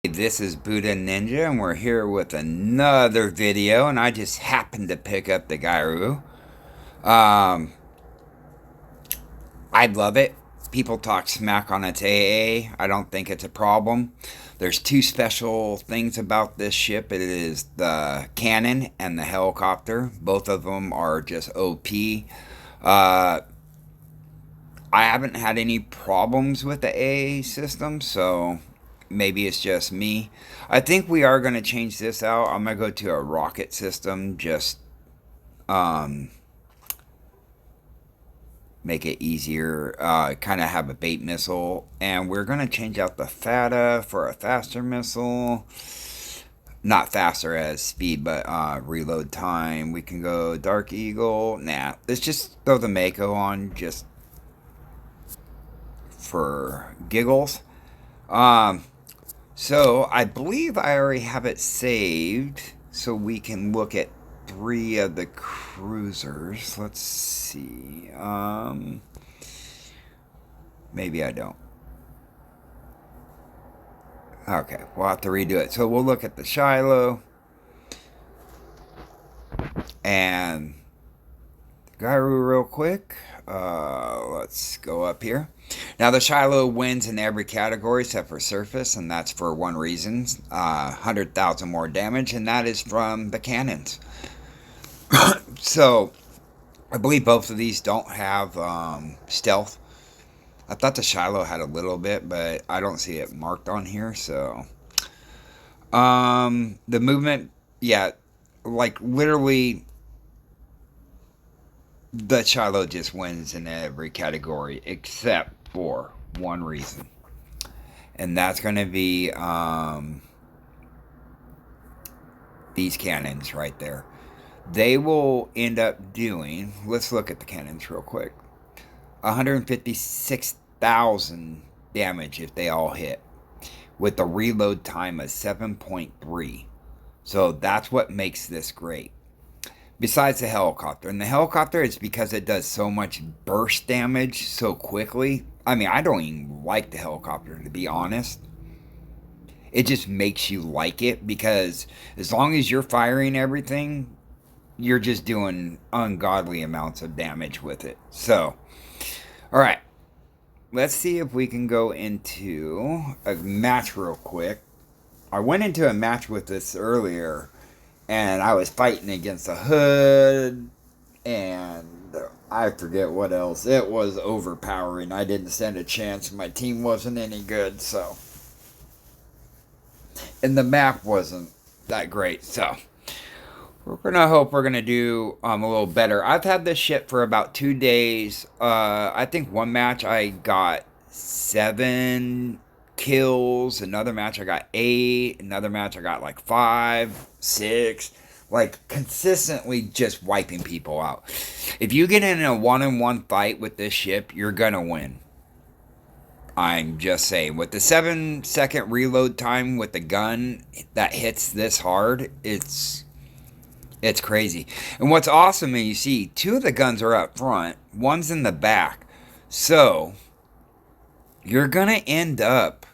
This is Buddha Ninja, and we're here with another video. And I just happened to pick up the Grau. Um, I love it. People talk smack on its AA. I don't think it's a problem. There's two special things about this ship. It is the cannon and the helicopter. Both of them are just OP. Uh, I haven't had any problems with the AA system, so maybe it's just me. I think we are going to change this out. I'm going to go to a rocket system, just um, make it easier. Kind of have a bait missile, and we're going to change out the FATA for a faster missile. Not faster as speed, but reload time. We can go Dark Eagle. Nah, let's just throw the Mako on just for giggles. Um, So I believe I already have it saved, so we can look at three of the cruisers. Let's see. Maybe I don't. Okay, we'll have to redo it. So we'll look at the Shiloh and Gyru real quick. Let's go up here. Now, the Shiloh wins in every category except for surface, and that's for one reason 100,000 more damage, and that is from the cannons. So, I believe both of these don't have stealth. I thought the Shiloh had a little bit, but I don't see it marked on here, so. The movement, yeah, like literally the Shiloh just wins in every category except for one reason, and that's going to be these cannons right there. They will end up doing. Let's look at the cannons real quick. 156,000 damage if they all hit, with a reload time of 7.3. So that's what makes this great. Besides the helicopter. And the helicopter is because it does so much burst damage so quickly. I mean, I don't even like the helicopter, to be honest. It just makes you like it because as long as you're firing everything, you're just doing ungodly amounts of damage with it. So, all right. Let's see if we can go into a match real quick. I went into a match with this earlier, and I was fighting against a hood, and I forget what else. It was overpowering. I didn't stand a chance. My team wasn't any good, so. And the map wasn't that great, so. We're gonna hope we're gonna do a little better. I've had this ship for about 2 days. I think one match I got 7 kills. Another match I got 8. Another match I got like 5, 6. Like consistently just wiping people out. If you get in a one-on-one fight with this ship, you're gonna win. I'm just saying, with the 7-second reload time with the gun that hits this hard, it's crazy. And what's awesome is you see two of the guns are up front, one's in the back. So you're gonna end up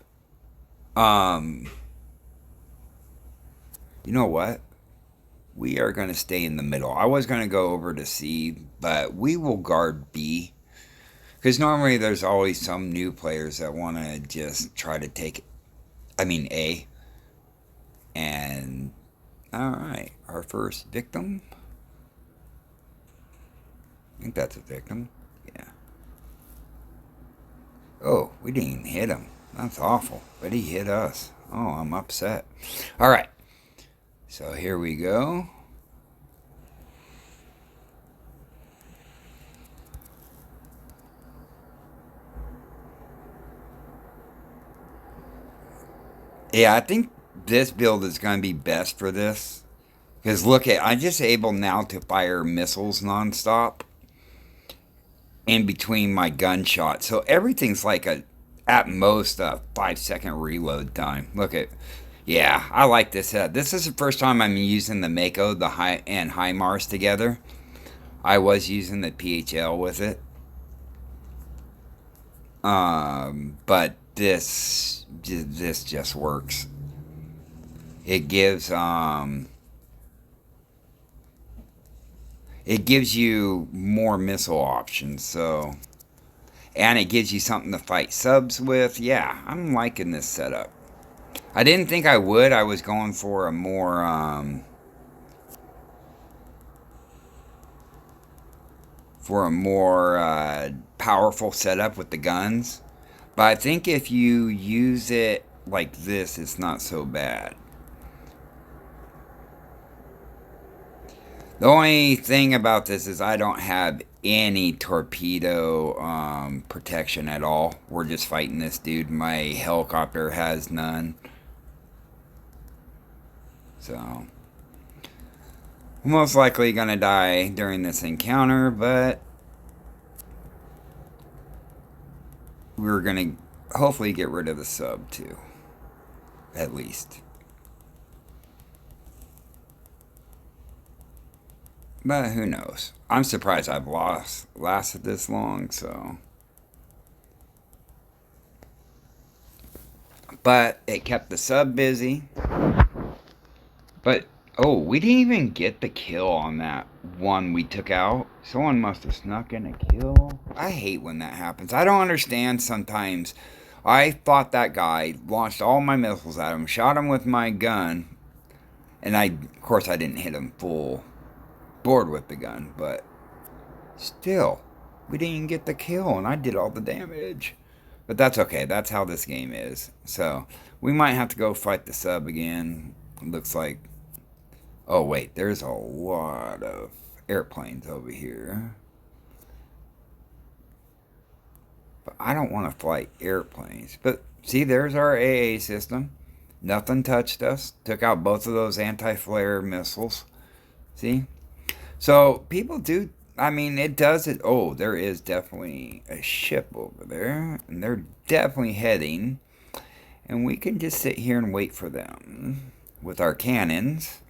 you know what? We are gonna stay in the middle. I was gonna go over to C, but we will guard B. Because normally there's always some new players that want to just try to take, A. And, alright, our first victim. I think that's a victim. Yeah. Oh, we didn't even hit him. That's awful. But he hit us. Oh, I'm upset. Alright. So here we go. Yeah, I think this build is going to be best for this. Because look at, I'm just able now to fire missiles nonstop in between my gunshots. So everything's like at most a 5-second reload time. Look at, yeah, I like this head. This is the first time I'm using the Mako, the high and HIMARS together. I was using the PHL with it. But this just works. It gives you more missile options, so, and it gives you something to fight subs with. Yeah, I'm liking this setup. I didn't think I would. I was going for a more powerful setup with the guns, but I think if you use it like this, it's not so bad. The only thing about this is I don't have any torpedo protection at all. We're just fighting this dude. My helicopter has none. So, I'm most likely going to die during this encounter, but we're going to hopefully get rid of the sub too. At least. But who knows? I'm surprised I've lasted this long, so. But it kept the sub busy. But, oh, we didn't even get the kill on that one we took out. Someone must have snuck in a kill. I hate when that happens. I don't understand sometimes. I thought that guy launched all my missiles at him, shot him with my gun, and of course, I didn't hit him full board with the gun, but still, we didn't even get the kill, and I did all the damage. But that's okay. That's how this game is. So, we might have to go fight the sub again. It looks like. Oh, wait. There's a lot of airplanes over here. But I don't want to fly airplanes. But, see, there's our AA system. Nothing touched us. Took out both of those anti-flare missiles. See? So, people do. I mean, it does it. Oh, there is definitely a ship over there. And they're definitely heading. And we can just sit here and wait for them with our cannons.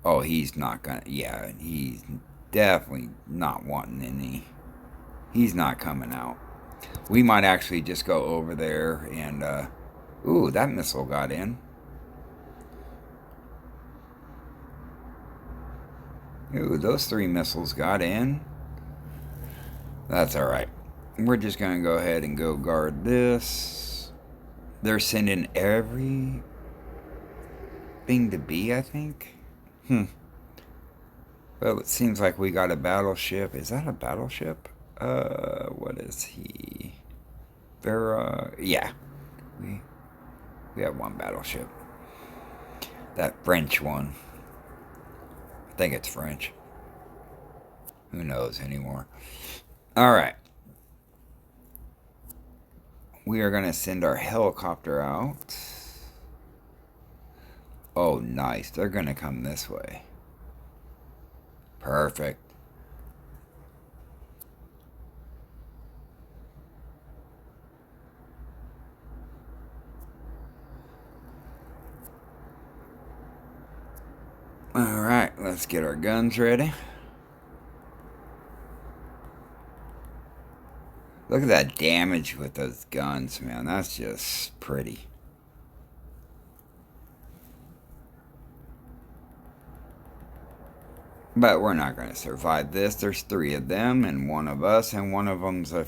Oh, he's not gonna. Yeah, he's definitely not wanting any. He's not coming out. We might actually just go over there and. Ooh, that missile got in. Ooh, those 3 missiles got in. That's alright. We're just going to go ahead and go guard this. They're sending everything to B, I think. Well, it seems like we got a battleship. Is that a battleship? What is he? Vera. Yeah. We have one battleship. That French one. I think it's French. Who knows anymore? Alright. We are going to send our helicopter out. Oh, nice. They're going to come this way. Perfect. Alright, let's get our guns ready. Look at that damage with those guns, man. That's just pretty. But we're not going to survive this. There's 3 of them and 1 of us, and one of them's a...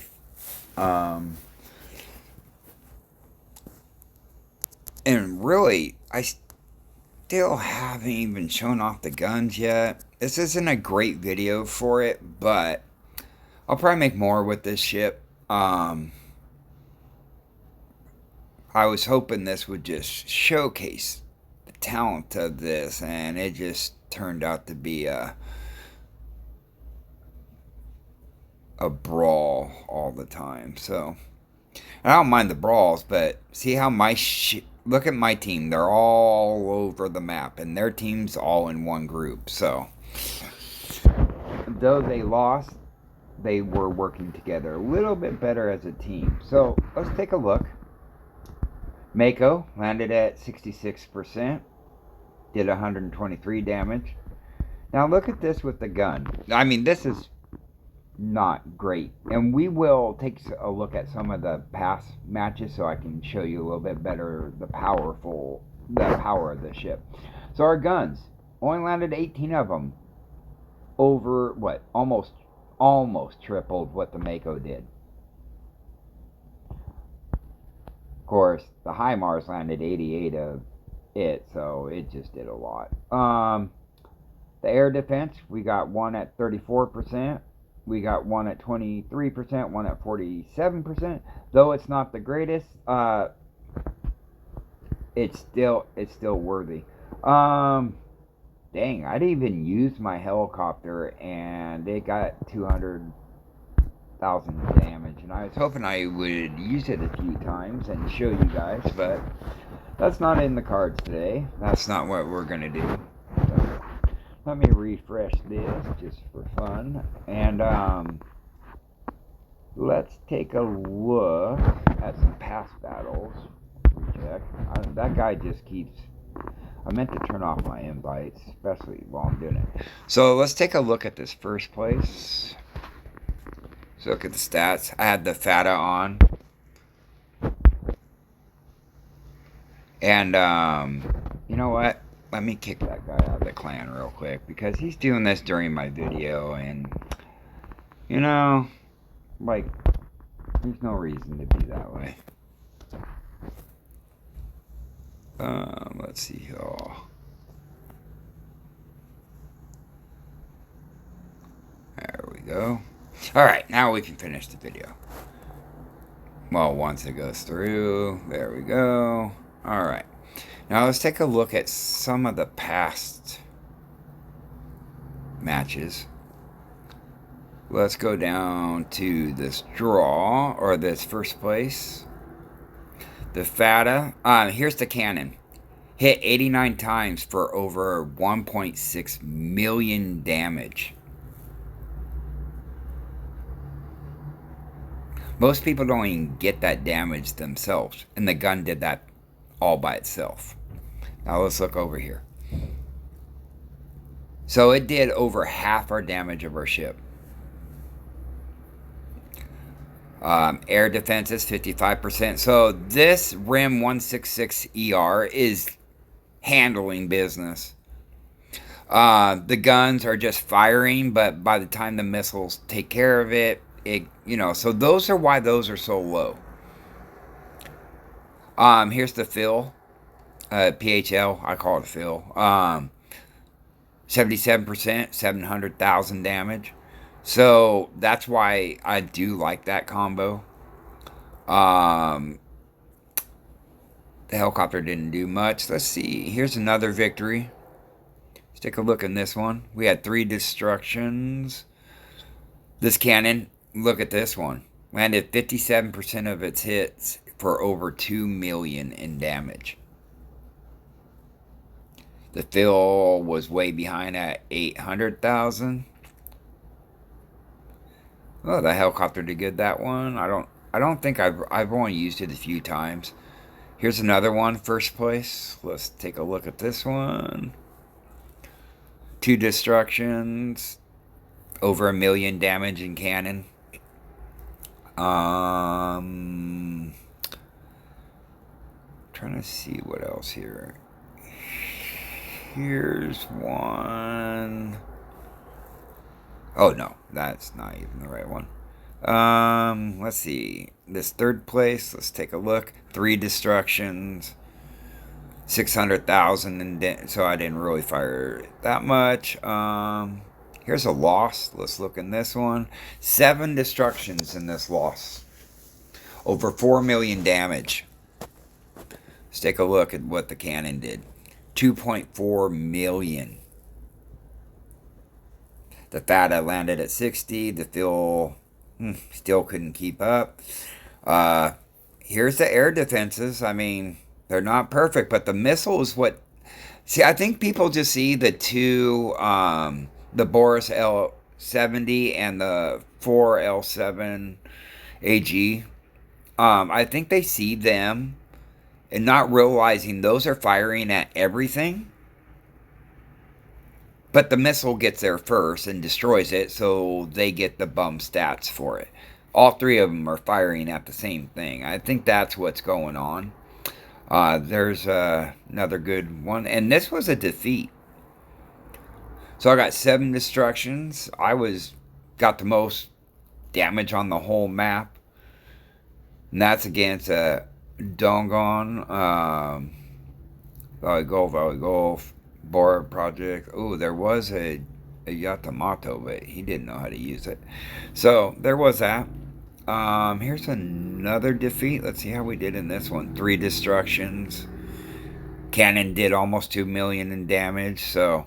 And really, I still haven't even shown off the guns yet. This isn't a great video for it, but I'll probably make more with this ship. I was hoping this would just showcase the talent of this, and it just turned out to be a brawl all the time. So, I don't mind the brawls, but see how look at my team. They're all over the map, and their team's all in one group. So, though they lost, they were working together a little bit better as a team. So, let's take a look. Mako landed at 66%, did 123 damage. Now look at this with the gun. I mean, this is not great. And we will take a look at some of the past matches so I can show you a little bit better the powerful the power of the ship. So our guns only landed 18 of them, over what, almost tripled what the Mako did. Of course, the HIMARS landed 88 of it, so it just did a lot. The air defense, we got one at 34%. We got one at 23%, one at 47%. Though it's not the greatest, it's still worthy. Dang, I'd even use my helicopter and it got 200,000 damage, and I was hoping I would use it a few times and show you guys, but that's not in the cards today. That's not what we're gonna do. So, let me refresh this just for fun, and let's take a look at some past battles. Check. That guy just keeps. I meant to turn off my invites, especially while I'm doing it. So let's take a look at this first place. So look at the stats. I had the FATA on. And, you know what? Let me kick that guy out of the clan real quick, because he's doing this during my video, and, you know, like, there's no reason to be that way. Let's see here. There we go. Alright, now we can finish the video. Well, once it goes through, there we go. Alright. Now let's take a look at some of the past matches. Let's go down to this draw, or this first place. The FATA. Here's the cannon. Hit 89 times for over 1.6 million damage. Most people don't even get that damage themselves, and the gun did that all by itself. Now let's look over here. So it did over half our damage of our ship. Air defense is 55%. So this RIM 166ER is handling business. The guns are just firing, but by the time the missiles take care of it, so those are why those are so low. Here's the fill. PHL, I call it fill. 77%, 700,000 damage. So that's why I do like that combo. The helicopter didn't do much. Let's see. Here's another victory. Let's take a look at this one. We had 3 destructions. This cannon, look at this one. Landed 57% of its hits for over 2 million in damage. The fill was way behind at 800,000. Oh, the helicopter did good, that one. I don't think I've only used it a few times. Here's another one, first place. Let's take a look at this one. 2 destructions, over 1 million damage in cannon. Trying to see what else here. Here's one. Oh no, that's not even the right one. Let's see. This third place, let's take a look. 3 destructions, 600,000, and so I didn't really fire that much. Here's a loss. Let's look in this one. 7 destructions in this loss. Over 4 million damage. Let's take a look at what the cannon did. 2.4 million. The FATA landed at 60. The fill still couldn't keep up. Here's the air defenses. I mean, they're not perfect, but the missile is what... See, I think people just see the 2, the Boris L-70 and the 4L7 AG. I think they see them and not realizing those are firing at everything. But the missile gets there first and destroys it, so they get the bum stats for it. All 3 of them are firing at the same thing. I think that's what's going on. There's another good one. And this was a defeat. So I got 7 destructions. Got the most damage on the whole map. And that's against a Dongon, Valley Golf, Board Project. Oh, there was a Yatamato, but he didn't know how to use it. So there was that. Here's another defeat. Let's see how we did in this one. 3 destructions. Cannon did almost 2 million in damage. So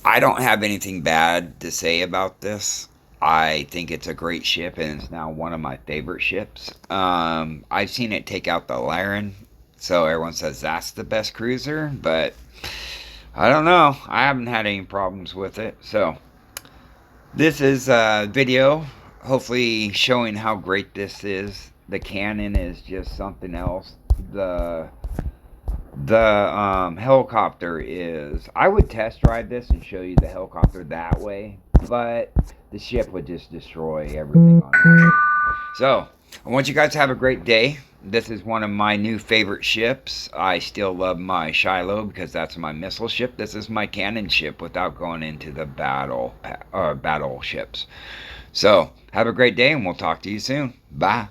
I don't have anything bad to say about this. I think it's a great ship, and it's now one of my favorite ships. I've seen it take out the Laren, so everyone says that's the best cruiser, but I don't know. I haven't had any problems with it. So this is a video, hopefully showing how great this is. The cannon is just something else. The helicopter is... I would test drive this and show you the helicopter that way, but the ship would just destroy everything on it. So, I want you guys to have a great day. This is one of my new favorite ships. I still love my Shiloh because that's my missile ship. This is my cannon ship without going into the battle ships. So, have a great day and we'll talk to you soon. Bye.